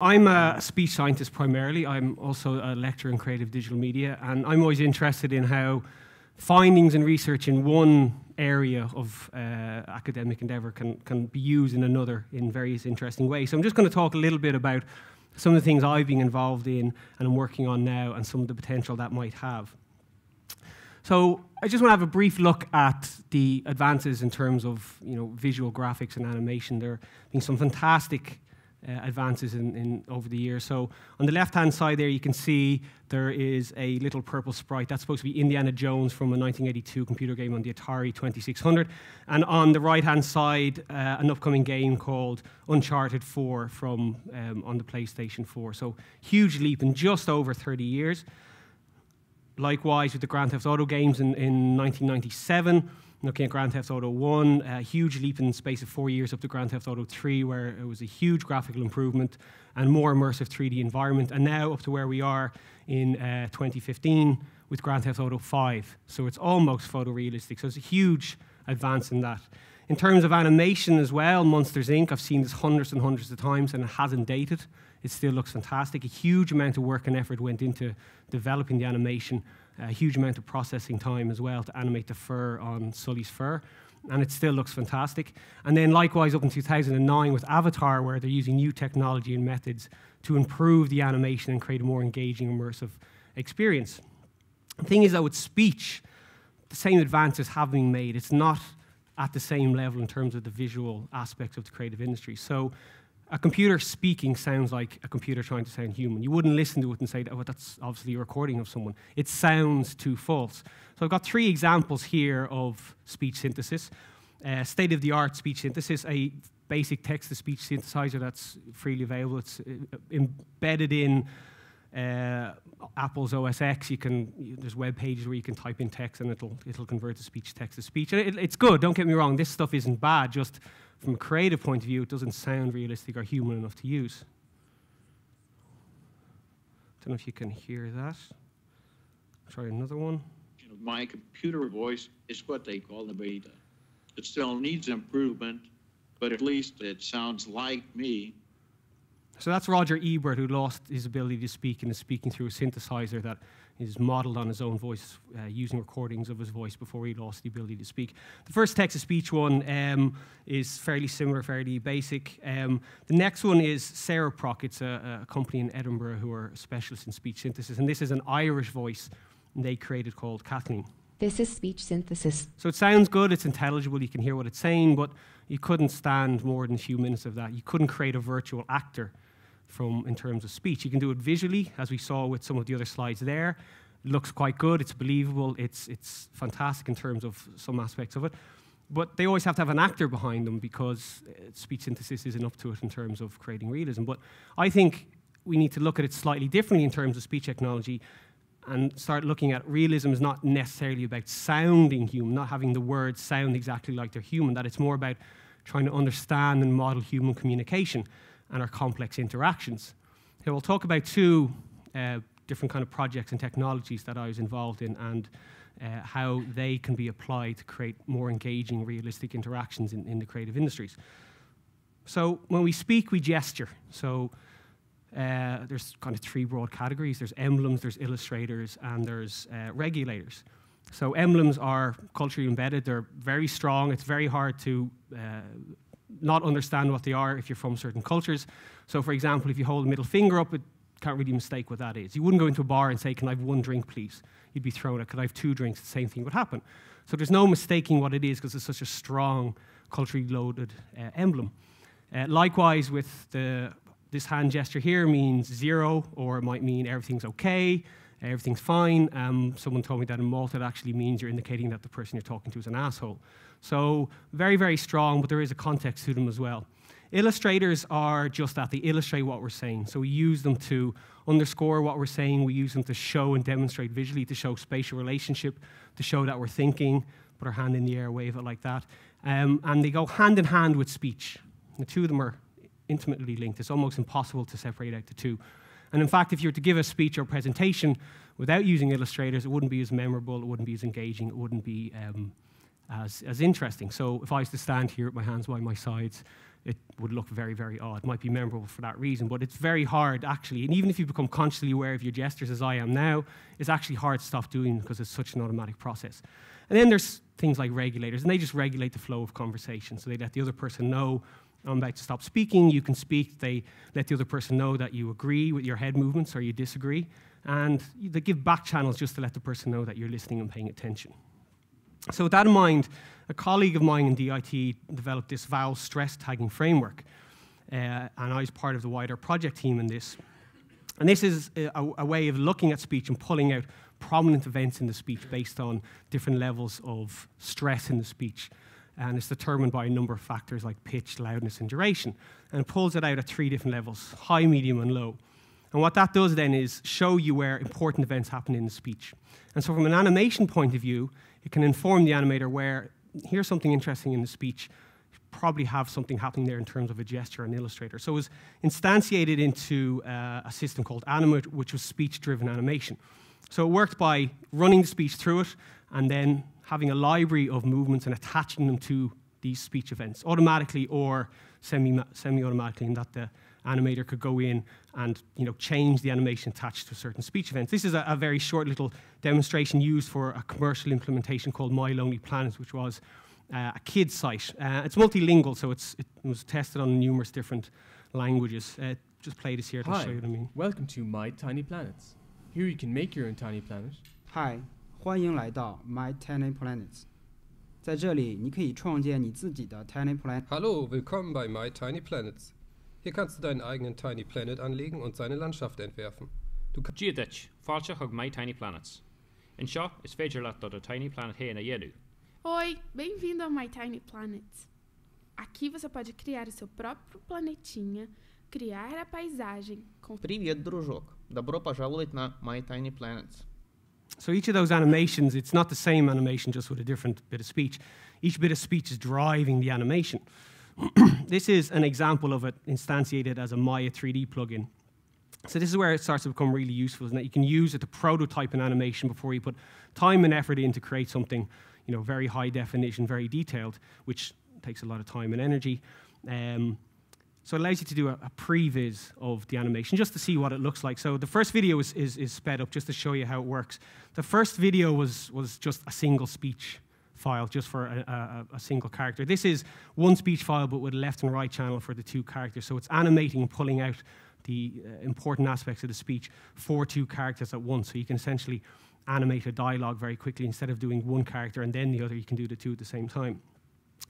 I'm a speech scientist primarily. I'm also a lecturer in creative digital media, and I'm always interested in how findings and research in one area of academic endeavor can be used in another in various interesting ways. So I'm just going to talk a little bit about some of the things I've been involved in and I'm working on now and some of the potential that might have. So I just want to have a brief look at the advances in terms of visual graphics and animation. There have been some fantastic advances over the years. So on the left-hand side there, you can see there is a little purple sprite. That's supposed to be Indiana Jones from a 1982 computer game on the Atari 2600. And on the right-hand side, an upcoming game called Uncharted 4 from on the PlayStation 4. So huge leap in just over 30 years. Likewise with the Grand Theft Auto games in 1997. Looking at Grand Theft Auto 1, a huge leap in the space of 4 years up to Grand Theft Auto 3, where it was a huge graphical improvement and more immersive 3D environment, and now up to where we are in 2015 with Grand Theft Auto 5. So it's almost photorealistic, so it's a huge advance in that. In terms of animation as well, Monsters, Inc., I've seen this hundreds and hundreds of times, and it hasn't dated. It still looks fantastic. A huge amount of work and effort went into developing the animation. A huge amount of processing time as well to animate the fur on Sully's fur, and it still looks fantastic. And then likewise up in 2009 with Avatar, where they're using new technology and methods to improve the animation and create a more engaging, immersive experience. The thing is that with speech, the same advances have been made. It's not at the same level in terms of the visual aspects of the creative industry. So a computer speaking sounds like a computer trying to sound human. You wouldn't listen to it and say, oh, that's obviously a recording of someone. It sounds too false. So I've got 3 examples here of speech synthesis. State-of-the-art speech synthesis, a basic text-to-speech synthesizer that's freely available. It's embedded in Apple's OS X. There's web pages where you can type in text and it'll convert the speech text-to-speech. It's good, don't get me wrong. This stuff isn't bad, just from a creative point of view, it doesn't sound realistic or human enough to use. Don't know if you can hear that. Try another one. My computer voice is what they call the beta. It still needs improvement, but at least it sounds like me. So that's Roger Ebert, who lost his ability to speak and is speaking through a synthesizer that is modeled on his own voice, using recordings of his voice before he lost the ability to speak. The first text-to-speech one is fairly similar, fairly basic. The next one is Cereproc. It's a company in Edinburgh who are specialists in speech synthesis, and this is an Irish voice they created called Kathleen. This is speech synthesis. So it sounds good, it's intelligible, you can hear what it's saying, but you couldn't stand more than a few minutes of that. You couldn't create a virtual actor in terms of speech. You can do it visually, as we saw with some of the other slides there. It looks quite good, it's believable, it's fantastic in terms of some aspects of it. But they always have to have an actor behind them because speech synthesis isn't up to it in terms of creating realism. But I think we need to look at it slightly differently in terms of speech technology and start looking at realism is not necessarily about sounding human, not having the words sound exactly like they're human, that it's more about trying to understand and model human communication and our complex interactions. Here we'll talk about 2 different kind of projects and technologies that I was involved in and how they can be applied to create more engaging, realistic interactions in the creative industries. So when we speak, we gesture. So there's kind of 3 broad categories. There's emblems, there's illustrators, and there's regulators. So emblems are culturally embedded. They're very strong. It's very hard to not understand what they are if you're from certain cultures. So for example, if you hold a middle finger up, it can't really mistake what that is. You wouldn't go into a bar and say, can I have 1 drink, please? You'd be thrown at, can I have 2 drinks? The same thing would happen. So there's no mistaking what it is because it's such a strong, culturally loaded emblem. Likewise, with this hand gesture here means 0, or it might mean everything's okay, everything's fine. Someone told me that in Malta it actually means you're indicating that the person you're talking to is an asshole. So very, very strong, but there is a context to them as well. Illustrators are just that. They illustrate what we're saying. So we use them to underscore what we're saying. We use them to show and demonstrate visually, to show spatial relationship, to show that we're thinking, put our hand in the air, wave it like that. And they go hand in hand with speech. The 2 of them are intimately linked. It's almost impossible to separate out the 2. And in fact, if you were to give a speech or presentation without using illustrators, it wouldn't be as memorable, it wouldn't be as engaging, it wouldn't be as interesting. So if I was to stand here with my hands by my sides, it would look very, very odd. It might be memorable for that reason, but it's very hard, actually. And even if you become consciously aware of your gestures, as I am now, it's actually hard to stop doing because it's such an automatic process. And then there's things like regulators, and they just regulate the flow of conversation. So they let the other person know, I'm about to stop speaking, you can speak. They let the other person know that you agree with your head movements or you disagree. And they give back channels just to let the person know that you're listening and paying attention. So with that in mind, a colleague of mine in DIT developed this Vowel stress tagging framework. And I was part of the wider project team in this. And this is a way of looking at speech and pulling out prominent events in the speech based on different levels of stress in the speech. And it's determined by a number of factors like pitch, loudness, and duration. And it pulls it out at 3 different levels, high, medium, and low. And what that does then is show you where important events happen in the speech. And so from an animation point of view, it can inform the animator where, here's something interesting in the speech, probably have something happening there in terms of a gesture and illustrator. So it was instantiated into a system called Animate, which was speech-driven animation. So it worked by running the speech through it and then having a library of movements and attaching them to these speech events, automatically or semi-automatically, in that the animator could go in and change the animation attached to certain speech events. This is a very short little demonstration used for a commercial implementation called My Lonely Planet, which was a kids site. It's multilingual, so it was tested on numerous different languages. Just play this here to show you what I mean. Welcome to My Tiny Planets. Here you can make your own tiny planet. Hi, 欢迎来到 My Tiny Planets. 在这里，你可以创建你自己的 Tiny Planet. Hallo, willkommen bei My Tiny Planets. Hier kannst du deinen eigenen Tiny Planet anlegen und seine Landschaft entwerfen. Giadich, fáilte chug My Tiny Planets. In seo is féidir leat do a Tiny Planet héna dhéanú. Oi, bem-vindo ao My Tiny Planets. Aqui você pode criar o seu próprio planetinha, criar a paisagem. Привет, дружок. Добро пожаловать на My Tiny Planets. So each of those animations, it's not the same animation, just with a different bit of speech. Each bit of speech is driving the animation. This is an example of it instantiated as a Maya 3D plugin. So this is where it starts to become really useful, is that you can use it to prototype an animation before you put time and effort in to create something, very high definition, very detailed, which takes a lot of time and energy. So it allows you to do a previs of the animation just to see what it looks like. So the first video is sped up just to show you how it works. The first video was just a single speech file, just for a single character. This is one speech file, but with a left and right channel for the 2 characters. So it's animating and pulling out the important aspects of the speech for 2 characters at once. So you can essentially animate a dialogue very quickly. Instead of doing one character and then the other, you can do the 2 at the same time.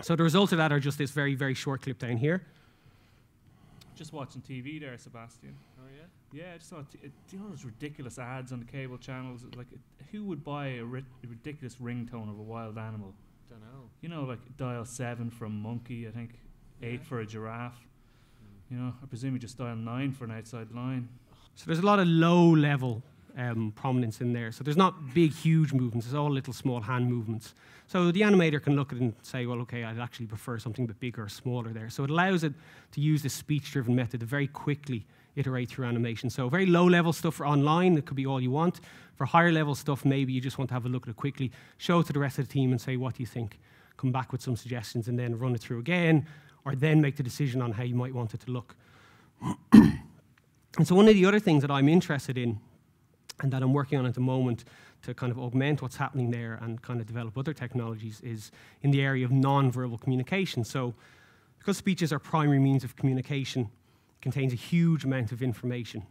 So the results of that are just this very, very short clip down here. Just watching TV there, Sebastian. Oh yeah? Yeah, I just saw those ridiculous ads on the cable channels. Like, who would buy a ridiculous ringtone of a wild animal? Don't know. Like dial 7 for a monkey, I think 8 for a giraffe. I presume you just dial 9 for an outside line. So there's a lot of low-level prominence in there. So there's not big, huge movements. It's all little, small hand movements. So the animator can look at it and say, well, okay, I'd actually prefer something a bit bigger or smaller there. So it allows it to use this speech-driven method to very quickly iterate through animation. So very low-level stuff for online, it could be all you want. For higher-level stuff, maybe you just want to have a look at it quickly, show it to the rest of the team and say, what do you think? Come back with some suggestions and then run it through again, or then make the decision on how you might want it to look. And so one of the other things that I'm interested in and that I'm working on at the moment to kind of augment what's happening there and kind of develop other technologies is in the area of non-verbal communication. So because speech is our primary means of communication, it contains a huge amount of information.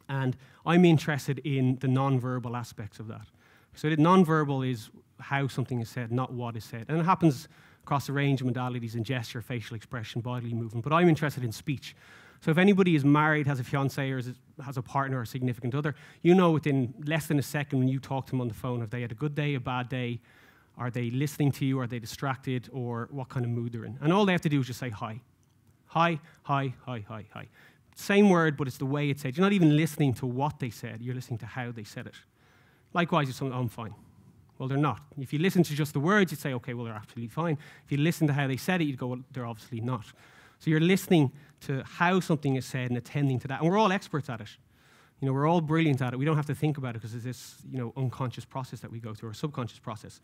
And I'm interested in the non-verbal aspects of that. So the non-verbal is how something is said, not what is said. And it happens across a range of modalities in gesture, facial expression, bodily movement. But I'm interested in speech. So if anybody is married, has a fiancé, or has a partner or a significant other, within less than a second when you talk to them on the phone, if they had a good day, a bad day, are they listening to you, are they distracted, or what kind of mood they're in. And all they have to do is just say hi. Hi, hi, hi, hi, hi. Same word, but it's the way it's said. You're not even listening to what they said, you're listening to how they said it. Likewise, if someone, I'm fine. Well, they're not. If you listen to just the words, you'd say, okay, well, they're absolutely fine. If you listen to how they said it, you'd go, well, they're obviously not. So you're listening to how something is said and attending to that. And we're all experts at it. We're all brilliant at it. We don't have to think about it because it's this, unconscious process that we go through, or subconscious process.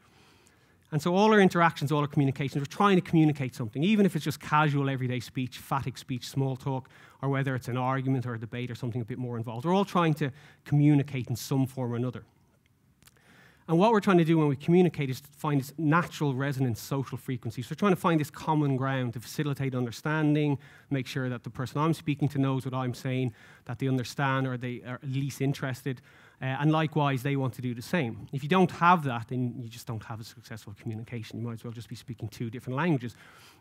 And so all our interactions, all our communications, we're trying to communicate something, even if it's just casual everyday speech, phatic speech, small talk, or whether it's an argument or a debate or something a bit more involved. We're all trying to communicate in some form or another. And what we're trying to do when we communicate is to find this natural resonance social frequency. So we're trying to find this common ground to facilitate understanding, make sure that the person I'm speaking to knows what I'm saying, that they understand or they are at least interested, and likewise, they want to do the same. If you don't have that, then you just don't have a successful communication. You might as well just be speaking two different languages.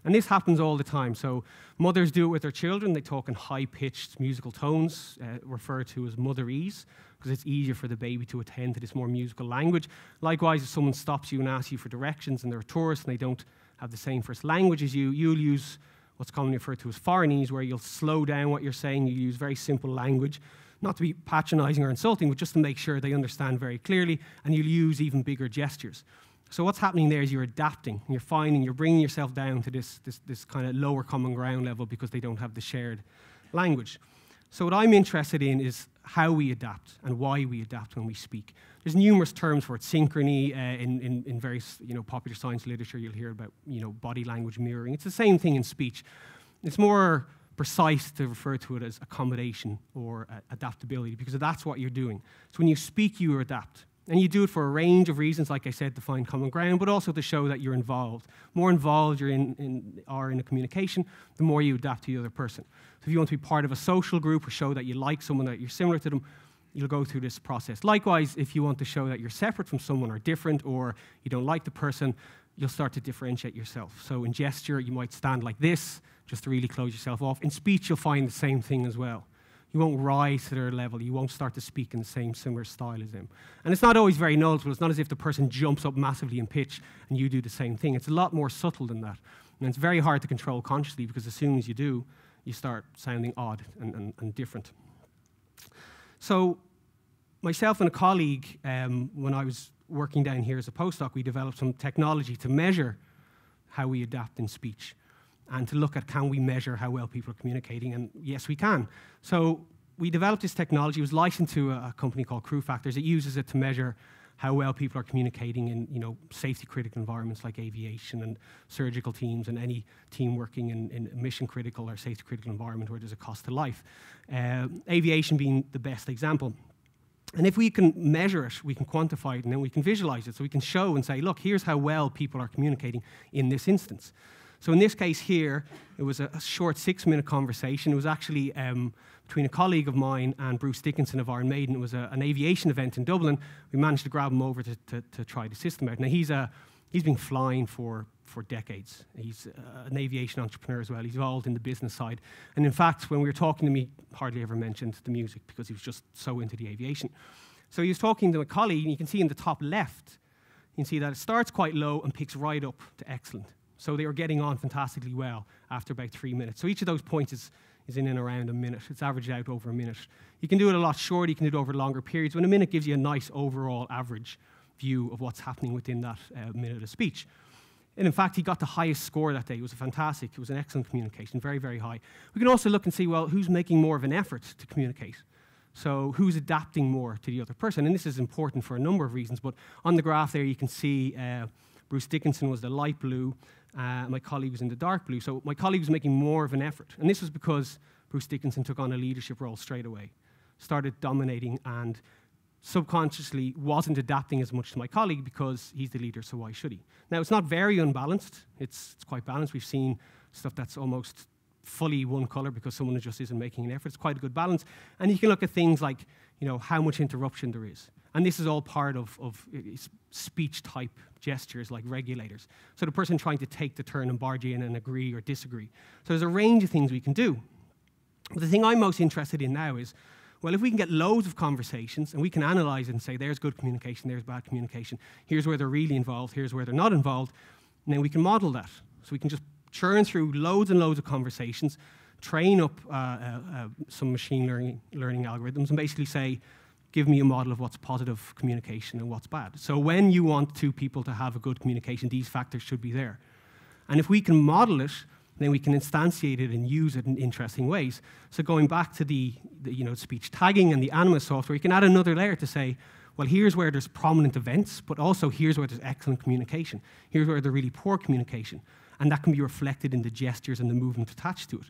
And this happens all the time. So mothers do it with their children. They talk in high-pitched musical tones, referred to as motherese, because it's easier for the baby to attend to this more musical language. Likewise, if someone stops you and asks you for directions and they're a tourist and they don't have the same first language as you, you'll use what's commonly referred to as foreignese, where you'll slow down what you're saying. You use very simple language, not to be patronizing or insulting, but just to make sure they understand very clearly, and you'll use even bigger gestures. So what's happening there is you're adapting, and you're bringing yourself down to this kind of lower common ground level because they don't have the shared language. So what I'm interested in is how we adapt and why we adapt when we speak. There's numerous terms for it. Synchrony, in various popular science literature, you'll hear about body language mirroring. It's the same thing in speech. It's more precise to refer to it as accommodation or adaptability, because that's what you're doing. So when you speak, you adapt. And you do it for a range of reasons, like I said, to find common ground, but also to show that you're involved. The more involved you are in a communication, the more you adapt to the other person. So if you want to be part of a social group or show that you like someone, that you're similar to them, you'll go through this process. Likewise, if you want to show that you're separate from someone or different, or you don't like the person, you'll start to differentiate yourself. So in gesture, you might stand like this, just to really close yourself off. In speech, you'll find the same thing as well. You won't rise to their level. You won't start to speak in the same similar style as them. And it's not always very noticeable. It's not as if the person jumps up massively in pitch and you do the same thing. It's a lot more subtle than that. And it's very hard to control consciously, because as soon as you do, you start sounding odd and different. So myself and a colleague, when I was working down here as a postdoc, we developed some technology to measure how we adapt in speech, and to look at, can we measure how well people are communicating? And yes, we can. So we developed this technology. It was licensed to a company called Crew Factors. It uses it to measure how well people are communicating in safety-critical environments like aviation and surgical teams, and any team working in a mission-critical or safety-critical environment where there's a cost to life. Aviation being the best example. And if we can measure it, we can quantify it, and then we can visualize it. So we can show and say, look, here's how well people are communicating in this instance. So in this case here, it was a short 6-minute conversation. It was actually between a colleague of mine and Bruce Dickinson of Iron Maiden. It was an aviation event in Dublin. We managed to grab him over to try the system out. Now, he's been flying for decades. He's an aviation entrepreneur as well. He's involved in the business side. And in fact, when we were talking to him, he hardly ever mentioned the music, because he was just so into the aviation. So he was talking to a colleague, and you can see in the top left, you can see that it starts quite low and picks right up to excellent. So they were getting on fantastically well after about 3 minutes. So each of those points is in and around a minute. It's averaged out over a minute. You can do it a lot shorter. You can do it over longer periods. When a minute gives you a nice overall average view of what's happening within that minute of speech. And in fact, he got the highest score that day. It was fantastic. It was an excellent communication, very, very high. We can also look and see, well, who's making more of an effort to communicate? So who's adapting more to the other person? And this is important for a number of reasons. But on the graph there, you can see Bruce Dickinson was the light blue. My colleague was in the dark blue. So my colleague was making more of an effort. And this was because Bruce Dickinson took on a leadership role straight away, started dominating, and subconsciously wasn't adapting as much to my colleague because he's the leader, so why should he? Now, it's not very unbalanced. It's quite balanced. We've seen stuff that's almost fully one color because someone just isn't making an effort. It's quite a good balance. And you can look at things like, how much interruption there is. And this is all part of speech-type gestures like regulators. So the person trying to take the turn and barge in and agree or disagree. So there's a range of things we can do. But the thing I'm most interested in now is, well, if we can get loads of conversations and we can analyze it and say, there's good communication, there's bad communication, here's where they're really involved, here's where they're not involved, and then we can model that. So we can just churn through loads and loads of conversations, train up some machine learning algorithms, and basically say, give me a model of what's positive communication and what's bad. So when you want two people to have a good communication, these factors should be there. And if we can model it, then we can instantiate it and use it in interesting ways. So going back to the speech tagging and the Anima software, you can add another layer to say, well, here's where there's prominent events, but also here's where there's excellent communication. Here's where there's really poor communication. And that can be reflected in the gestures and the movement attached to it.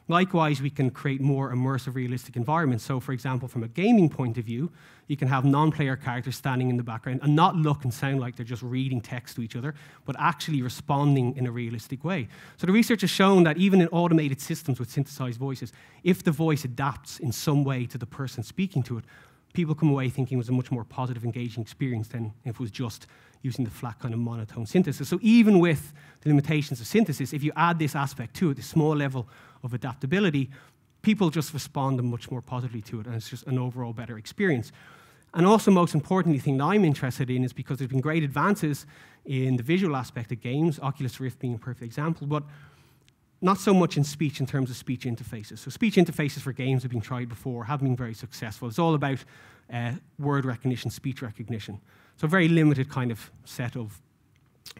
Likewise, we can create more immersive, realistic environments. So, for example, from a gaming point of view, you can have non-player characters standing in the background and not look and sound like they're just reading text to each other, but actually responding in a realistic way. So the research has shown that even in automated systems with synthesized voices, if the voice adapts in some way to the person speaking to it, people come away thinking it was a much more positive, engaging experience than if it was just using the flat kind of monotone synthesis. So even with the limitations of synthesis, if you add this aspect to it, this small level of adaptability, people just respond much more positively to it, and it's just an overall better experience. And also, most importantly, the thing that I'm interested in is because there's been great advances in the visual aspect of games, Oculus Rift being a perfect example, but not so much in speech in terms of speech interfaces. So speech interfaces for games have been tried before, have been very successful. It's all about word recognition, speech recognition. So a very limited kind of set of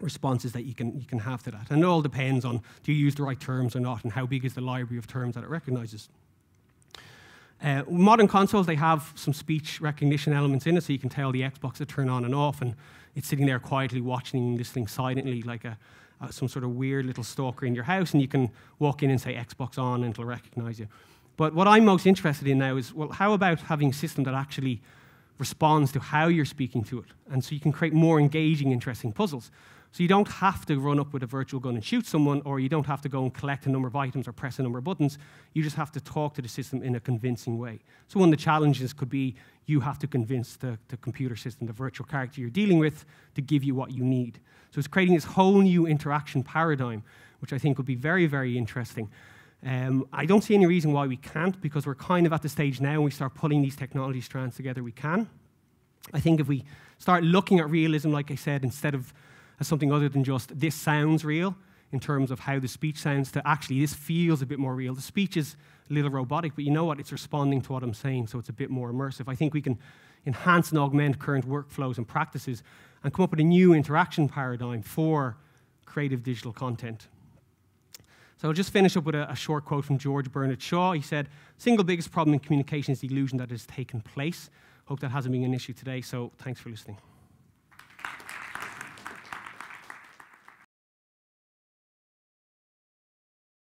responses that you can have to that. And it all depends on, do you use the right terms or not, and how big is the library of terms that it recognizes. Modern consoles, they have some speech recognition elements in it, so you can tell the Xbox to turn on and off, and it's sitting there quietly watching and listening silently like some sort of weird little stalker in your house, and you can walk in and say Xbox on and it'll recognize you. But what I'm most interested in now is, well, how about having a system that actually responds to how you're speaking to it? And so you can create more engaging, interesting puzzles. So you don't have to run up with a virtual gun and shoot someone, or you don't have to go and collect a number of items or press a number of buttons. You just have to talk to the system in a convincing way. So one of the challenges could be you have to convince the computer system, the virtual character you're dealing with, to give you what you need. So it's creating this whole new interaction paradigm, which I think would be very, very interesting. I don't see any reason why we can't, because we're kind of at the stage now when we start pulling these technology strands together, we can. I think if we start looking at realism, like I said, instead of as something other than just this sounds real in terms of how the speech sounds, to actually this feels a bit more real. The speech is a little robotic, but you know what? It's responding to what I'm saying, so it's a bit more immersive. I think we can enhance and augment current workflows and practices and come up with a new interaction paradigm for creative digital content. So I'll just finish up with a short quote from George Bernard Shaw. He said, "Single biggest problem in communication is the illusion that it has taken place." Hope that hasn't been an issue today, so thanks for listening.